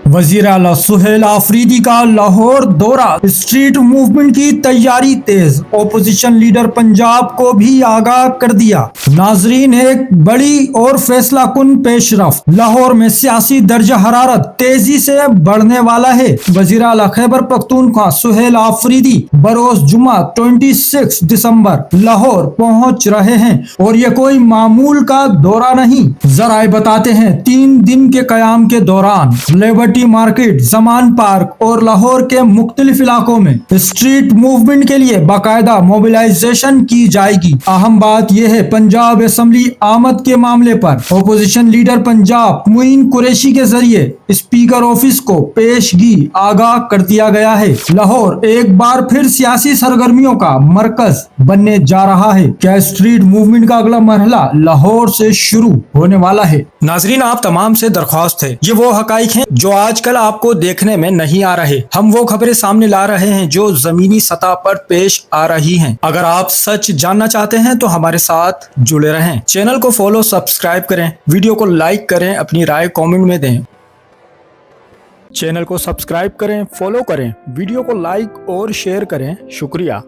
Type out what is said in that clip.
वजीर आला सुहेल आफरीदी का लाहौर दौरा, स्ट्रीट मूवमेंट की तैयारी तेज, ओपोजिशन लीडर पंजाब को भी आगाह कर दिया। नाजरीन, एक बड़ी और फैसला कुन पेशरफ, लाहौर में सियासी दर्ज हरारत तेजी से बढ़ने वाला है। वजीर आला खैबर पख्तूनख्वा सुहेल आफरीदी बरोज जुमा 26 दिसंबर लाहौर पहुंच रहे हैं और ये कोई मामूल का दौरा नहीं। जराए बताते हैं 3 दिन के कयाम के दौरान लिबर्टी मार्केट, जमान पार्क और लाहौर के मुख्तलिफ इलाकों में स्ट्रीट मूवमेंट के लिए बाकायदा मोबिलाइजेशन की जाएगी। अहम बात यह है, पंजाब असेंबली आमद के मामले पर ओपोजिशन लीडर पंजाब मुइन कुरैशी के जरिए स्पीकर ऑफिस को पेशगी आगाह कर दिया गया है। लाहौर एक बार फिर सियासी सरगर्मियों का मरकज बनने जा रहा है। क्या स्ट्रीट मूवमेंट का अगला मरहला लाहौर से शुरू होने वाला है? नाजरीन, आप तमाम से दरख्वास्त है, ये वो हकाइक हैं जो आजकल आपको देखने में नहीं आ रहे। हम वो खबरें सामने ला रहे हैं जो जमीनी सतह पर पेश आ रही हैं। अगर आप सच जानना चाहते हैं तो हमारे साथ जुड़े रहें। चैनल को फॉलो, सब्सक्राइब करें, वीडियो को लाइक करें, अपनी राय कमेंट में दें। चैनल को सब्सक्राइब करें, फॉलो करें, वीडियो को लाइक और शेयर करें। शुक्रिया।